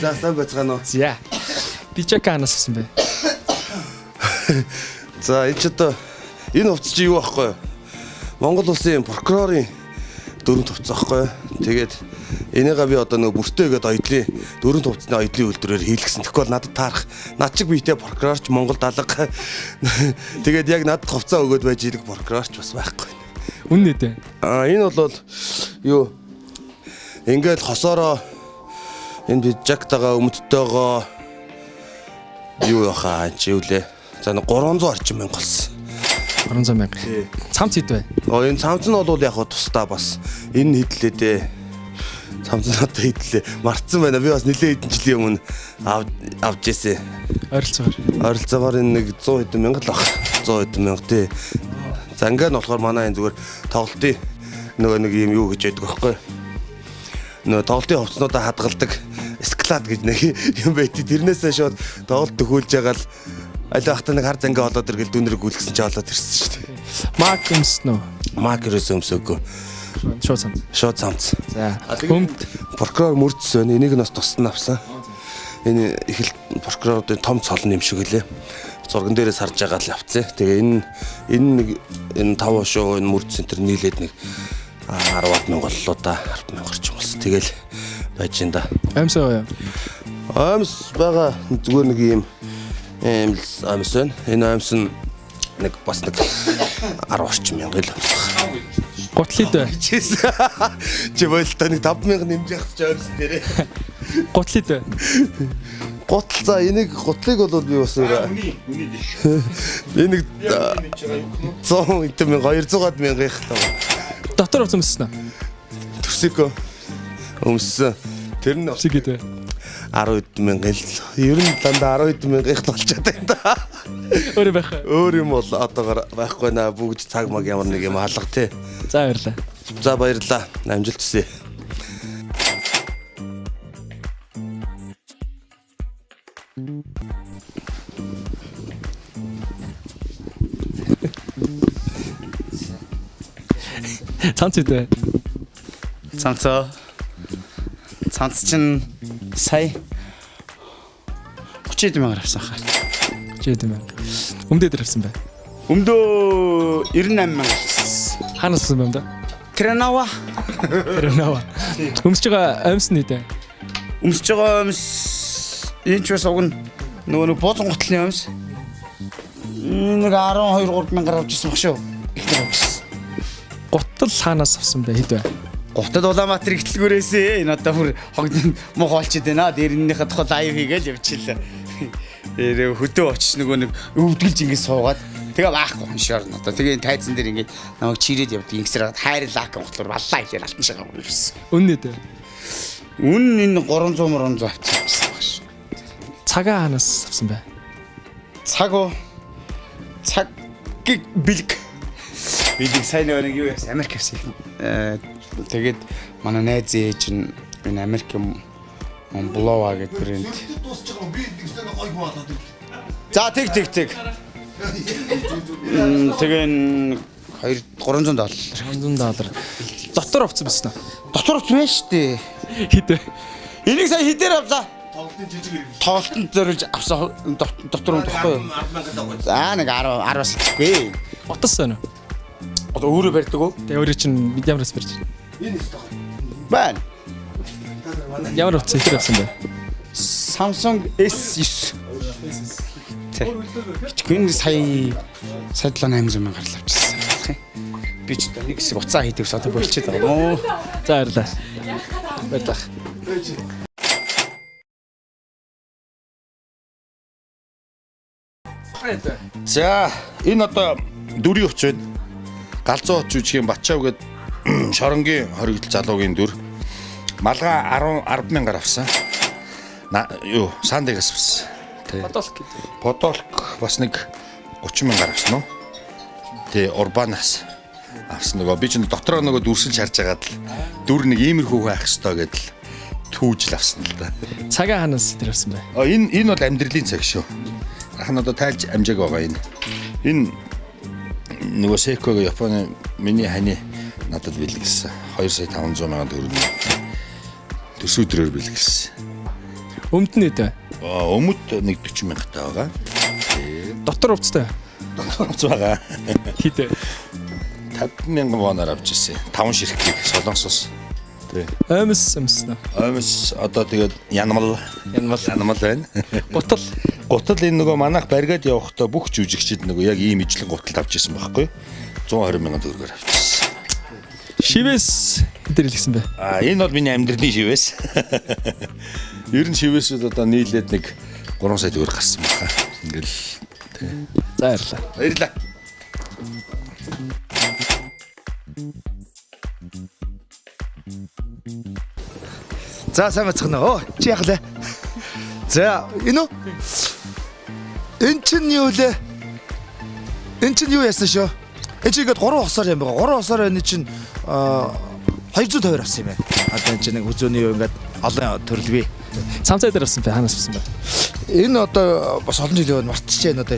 За сайн байцгаана уу? За. Би ч канаас авсан бэ. За энэ ч одоо энэ хувцас чи юу аахгүй юу? Монгол улсын прокурорын дөрөв хувцас аахгүй юу? Тэгээд энийгээ би одоо нөгөө бүртээгээд оёдлын дөрөв хувцасны оёдлын үйлдвэрээр хийлгэсэн. Тэгэхгүй надад таарах над чиг биетэй прокурорч Монгол далга. Тэгээд яг надад хувцас өгөөд байж идэг прокурорч бас байхгүй. Үнэн үү? Энэ бол юу? Ингээд хосоороо энэ би жактагаа өмдтойгоо юу яхаа чи үлээ. За 300 орчим мянга болсон. 300 мянга. Цамц хэд вэ? Энэ цамц нь бол яг тусдаа бас энэ хэдлээ дээ. Цамц нь одоо хэдлээ. Мартсан байна. Би бас нэлээд хэдэн жилийн өмнө авч ирсэн. Ойролцоогоор энэ нэг 100 хэдэн мянга л баг. 100 хэдэн мянга тий. За ингээд нь болохоор манай энэ зүгээр тоглолтын нөгөө нэг юм юу гэж яддаг байхгүй. Нөгөө тоглолтын хувцснуудаа хадгалдаг склад гэж нэг юм байти. Тэрнээсээ шууд тоглолт төхүүлж байгаа л аль ахта нэг хар зангаа болоод иргэл дүнрэг гүйлгсэн чи болоод ирсэн шүү дээ. Мак өмснө. Макерс өмсөөгөө. Шууд цамц. За. Өмд прокурор мөрдсөн. Энийг нь бас тусна авсан. Энэ их л прокурорын том цолн юм шиг лээ. Зурган дээрээс харж байгаа л авцээ. Тэгээ энэ 5 шоо энэ мөрдсөн тэр нийлээд нэг 10 мянга боллоо да. 10 мянга орчим болсон. Тэгэл байж ин да. Амьсаа юу? Амьс байгаа зүгээр нэг юм амьс байна. Энэ амьс нь нэг бас нэг 10 орчим мянга л амьсах. Гутлид бай. Чи бойлтоо нэг 5000 нэмж явах ч ойрс дээрээ. Гутлид бай. Гутал за энийг гутлыг бол би бас үний энийг 100 мянга 200 мянгах таа. Дотор хувцас өмссөн үү? Төрсөкөө өмссөн. Тэр нь Шиг гэдэг. 10 мянга л. Ер нь дандаа 10 мянгах болчиход байна да. Өөр байх. Өөр юм бол одоогоор байхгүй наа бүгд цаг маг ямар нэг юм хаалга тий. За баярлаа. За баярлаа. Амжилт хүсье. Цамц хэд вэ? Цамц чинь сая 30 мянгаар авсан хаа. 30 мянга. Өмдөө дээр авсан бай. Өмдөө 98 мянга. Ханаас авсан юм да? Тренава. Өмсөж байгаа амьс нь үү? Өмсөж байгаа амьс энэ ч бас уг нь нөгөө нэг бууцан готлын амьс. Нэг 12 3 мянгаар авч ирсэн баг шүү. Ихтэй авчихсан. Гутал хаанаас авсан бэ? Хэд вэ? Гутад Улаанбаатар ихтлгүүрээсээ энэ одоо бүр хогдон муу хоолчод байна. Дээрнийхээ тухай лайв хийгээл явчихлаа. Дээр хөдөө очиж нөгөө нэг өвдгөлж ингэ суугаад тэгээ баахгүй шаар нь одоо тэгээ тайзан дээр ингэ намайг чирээд явдаг ингэсээр хайрлаа гэх болохоор баллаа хэлээр алтан шагаа үргэлжсэн. Үнэн үү? Үнэн энэ 300 авчихсан баг шүү. Цагаа хаанаас авсан бэ? Цагийг бэлэг сайн нэг юу яасан Америк авсан. Тэгээд манай найз ээж нь энэ Америк Монблова гэдэг брэнд. Дуусчих юм би тэгсэн гой болоод ир. За тэг. Тэгээ $300. $300. Дотор хувцас биснэ. Дотор хувцас байна шүү дээ. Хэд вэ? Энийг сая хідээр авлаа. Тоглолтын жижиг хэрэг. Тоглолтод зориулж авсан дотор юм тахгүй юу? За нэг 10-аас ихгүй. Утас байна уу? Одоо өөрөө барьдаг уу? Тэгээ өөрөө чинь ямараас барьж байна? Энэ өстой. Байна. Ямар хувцас хэд авсан бэ? Samsung S9. Тэгвэл сая 7-800 мянгаар л авчихсан. Би ч одоо нэг хэсэг уцаа хийдэг содо болчиход байгаа юм уу? За баярлаа. Баярлаа. За энэ одоо дүрийн хувц байна. Галзуу хувц үжихийн Батчав гээд Шоронгийн хоригдл залуугийн дүр. Малгай 10 мянгаар авсан. Юу сандагаас авсан. Подолк гэдэг. Подолк бас нэг 30 мянгаар авсан уу? Тэ Урбанаас авсан нөгөө би ч дотроо нөгөө дүрсэлж харж байгаад л дүр нэг иймэрхүү байх ёстой гэдэл түүжл авсан л да. Цагаа хаанаас тэр авсан бэ? Энэ бол амьдралын цаг шүү. Ахна одоо тайлж амжааг байгаа энэ. Энэ нөгөө Seiko-гийн Японы миний хани надад бэлгэлсэн. 2,500,000 төгрөг. Төсөөдрөөр бэлгэлсэн. Өмд нь хэд вэ? Өмд нэг 40 мянгатаа байгаа. Дотор хувцтай. Дотоорч байгаа. Хэд вэ? 50,000 воноор авч ирсэн. 5 ширхгийг Солонгосоос. Тий. Аймс нэ. Аймс одоо тэгээд янмал байна. Гутал энэ нөгөө манайх баригад явахдаа бүх жүжигчид нөгөө яг ийм ижлэн гуталд авч ирсэн байхгүй. 120,000 төгрөгөөр авчихсан. Шивээс хэдэр хэлсэн бэ? Энэ бол миний амьдралын шивээс. Ер нь шивээсүүд одоо нийлээд нэг 3 сая төгрөг гарсан байна. Ингээл. За баярлалаа. Баярлалаа. За сайн бацхан оо чи яах лээ. За энэ үү? Эн чинь юу лээ? Эн чинь юу яасан шүү? Энд чи ингээд 3 хосоор юм байгаа. 3 хосоор энэ чинь 250 авсан юм байна. Одоо энэ чинь нэг үзөөний юу ингээд олон төрөл бий. Цамцай дээр авсан бэ? Хаанаас авсан бэ? Энэ одоо бас олон жилийн өмнө мартчихжээ энэ одоо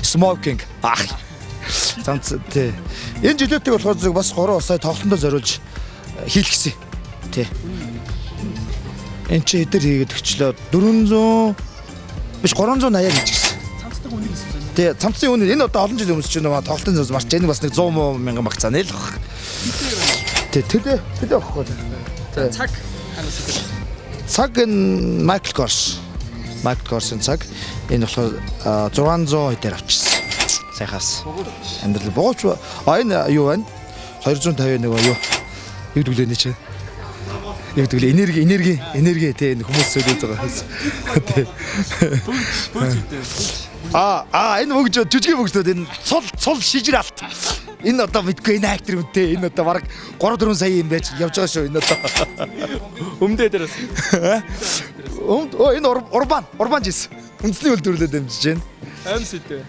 smoking. Цамц тий. Энэ жилүүтэй болохоор зүг бас 3 хосоо тоглолтондоо зориулж хийх гэсэн. Тий. Энд чи хэдэр хийгээд өгчлөө 400 биш 380 гэж гисэн. Цамцтай үнийг хэлсэн байна. Тий, цамцын үнийг энэ одоо олон жилийн өмнө ч нэг тоглолтын зөвс марч энэ бас нэг 100,000 багцаа нэл баг. Тий, тэлээ авахгүй. Тий. Цаг хаанаас вэ? Цаг энэ Michael Kors-ын цаг энэ болохоор 600 дээр авчихсан. Сайхаас. Амьдрал богооч. Энэ юу байна? 250 нэг юу? Юу гэвэл энэ чинь яг тэгвэл энерги тий энэ хүмүүс сөйлөж байгаа. Тий. Энэ мөгж жүжигийн мөгжлүүд энэ цул шижир алт. Энэ одоо мэдгүй энэ актер үнтэй энэ одоо бараг 3-4 сая юм байж явж байгаа шүү энэ одоо. Өмдөө дээрээс. Энэ урбан жис. Үндэсний үйлдвэрлэлд дэмжиж байна. Аймс хэд вэ?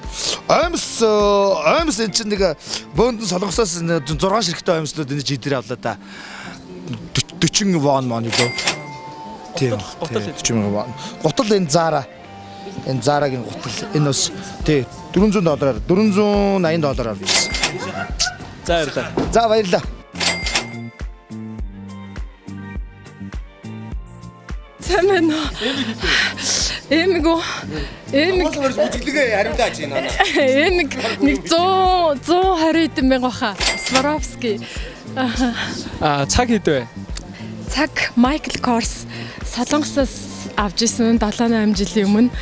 Аймс энэ чинь нэг бөөндөн солонгосоос 6 ширхтээ аймслууд энэ жидэр авлаа да. 40 вон маань юу? Тийм. 40,000 вон. Гутал энэ Zara. Энэ Zara-гийн гутал энэ бас тий $400 $480 авчихсан. За баярлалаа. За баярлалаа. Тэмэн. Эмиг Бүжиглэгээ хариулаач энэ оноо. Эмиг нэг 120 мянга баха. Swarovski. Цаг хэд вэ? Цаг Michael Kors Солонгосоос авч исэн 7-8 жилийн өмнө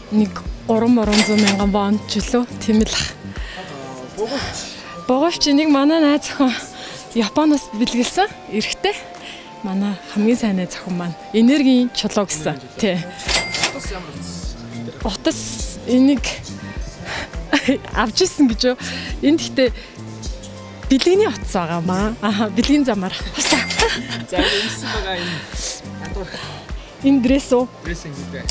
нэг 300 мянган вон ч үлээ тийм л. Богоовч нэг манай найз охин Японоос бэлгэлсэн. Эрэхтэй. Манай хамгийн сайн найз охин маань энергийн чулуу гэсэн. Тий. Утас энийг авч исэн гэж юу? Энд гэхдээ бэлгэний утас байгаа маа. Бэлгийн замаар. За энэ байгаа энэ. Энэ грэсо. Грэсинг гэдэг.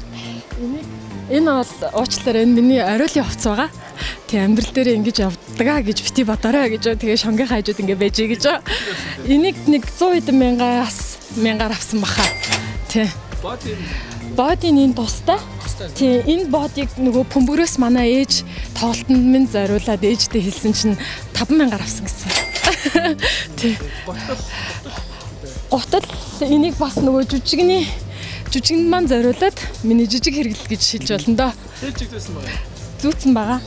Энэ бол уучлаарай энэ миний ориолын хувцас байгаа. Тэг амьдрал дээр ингэж явдгаа гэж бити бодорой гэж тэгээ шонгийн хайжууд ингэ байж гэж. Энийг нэг 100 хэдэн мянгаар авсан баха. Тий. Бодийн энэ тустай. Тий энэ бодийг нөгөө бөмбөрөөс манай ээж тоглолтод минь зориулаад ээжтэй хэлсэн чинь 5,000 авсан гэсэн. Тий. Гутал энийг бас нөгөө жүжигэн маань зориулаад миний жижиг хэрэглэл гэж шилж болно доо. Зүүцсэн байгаа. Зүүцсэн байгаа.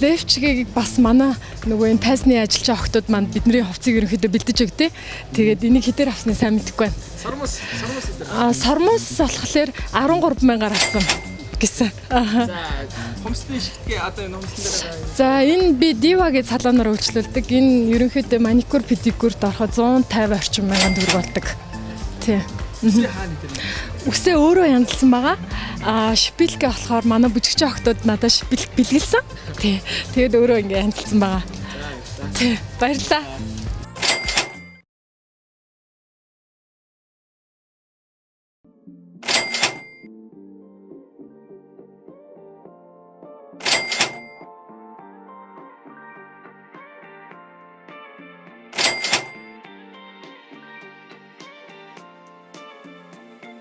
Левчгийг бас манай нөгөө энэ тайсны ажиллаж байгаа охтууд маань бидний хувцсыг ерөнхийдөө бэлдэж өгдөө. Тэгээд энийг хитэр авснаа сайн мэдэхгүй байна. Сормос болохоор 13,000-аар авсан гэсэн. За хомсны шигтгээ одоо энэ хомсон дээр. За энэ би Diva гэж салоноор үйлчлүүлдэг. Энэ ерөнхийдөө маникюр, педикюрт ороход 150 орчим мянган төгрөг болдог. Тий. Үсээ өөрөө янзлсан байгаа. Шипилгээ болохоор манай бүжигчин охтууд надад шипилг бэлгэлсэн. Тий. Тэгээд өөрөө ингэ янзлсан байгаа. Тий. Баярлалаа.